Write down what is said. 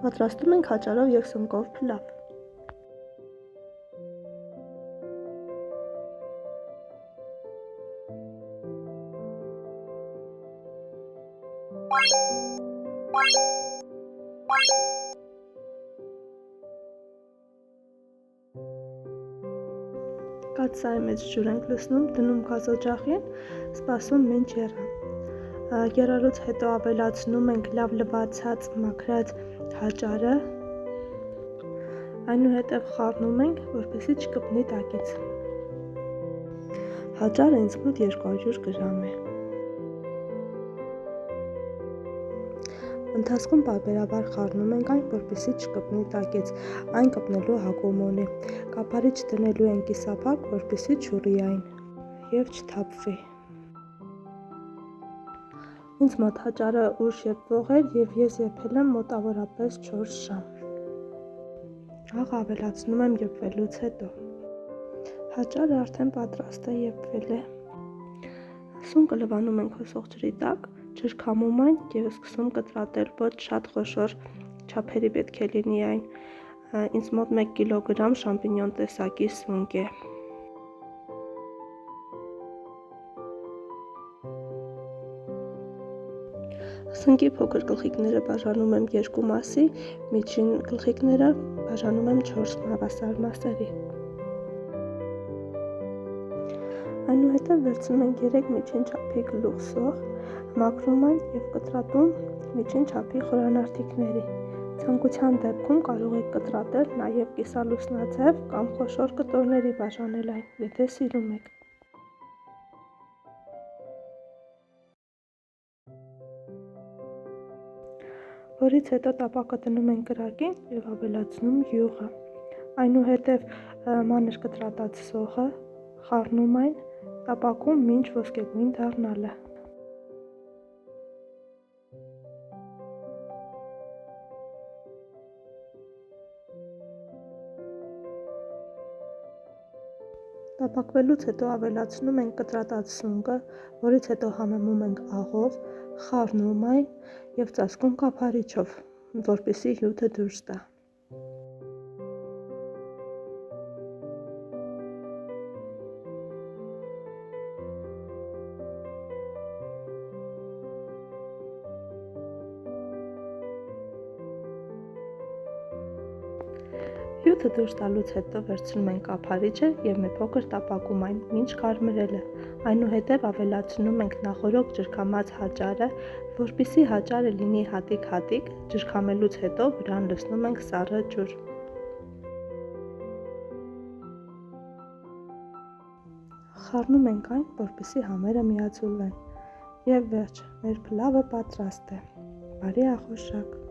Պատրաստում ենք հաճարով և սնկով փլավ։ Կաթսայի մեջ ջուր ենք լցնում, դնում գազօջախին, սպասում մինչ եռա։ Եռալուց հետո ավելացնում ենք լավ լվացած մաքրած հաճարը, այնուհետև խառնում ենք, որպեսզի չկպնի տակից։ Հաճարը ինձ մոտ 200 գրամ է։ Ընթացքում պարբերաբար խառնում ենք այն, որպեսզի չկպնի տակից, այն կպնելու հակում ունի։ Կափարիչ դնելու ենք կիսափակ, որպեսզի չուռի այն և չթափվի։ Ինձ մոտ հաճարը ուշ եփվող էր և ես եփել եմ մոտավորապես 4 ժամ։ Աղ ավելացնում եմ եփվելուց հետո։ Հաճարը արդեն պատրաստ է, եփվել է։ Սունկը լվանում ենք հոսող ջրի տակ, ջրքամում այն և սկսում կտրատել, ոչ շատ խոշոր չափերի պետք է լինի այն։ Ինձ մոտ 1 կգ շամպինյոն տեսակի սունկ է։ Սնկի փոքր գլխիկները բաժանում եմ 2 մասի, միջին գլխիկները բաժանում եմ 4 հավասար մասերի։ Այնուհետև վերցնում ենք 3 միջին չափի գլուխ սոխ, մաքրում այն և կտրատում միջին չափի խորանարդիքների։ Ցանկության դեպքում կարող եք կտրատել նաև կիսալուսնաձև կամ խոշոր կտորների բաժանել այն, եթե սիրում եք։ Որից հետո տապակը դնում ենք կրակին և ավելացնում յուղը։ Այնուհետև մանր կտրատած սոխը, խառնում այն, տապակում մինչ ոսկեգույն դառնալը։ Տապակվելուց հետո ավելացնում ենք կտրատած սունկը, որից հետո համեմում ենք աղով, խառնում այն և ծածկում կափարիչով, որպեսզի հյութը դուրս տա։ Հյութը դուրս տալուց հետո վերցնում ենք կափարիչը և մի փոքր տապակում այն, մինչ կարմրել է։ Այնուհետև ավելացնում ենք նախօրոք ջրքամած հաճարը, որպեսզի հաճարը լինի հատիկ-հատիկ, ջրքամելուց հետո վրան լցնում ենք սառը ջուր։ Խառնում ենք այն, որպեսզի համերը միաձուլվեն։ Եվ վերջ, մեր փլավը պատրաստ է։ Բարի ախորժակ։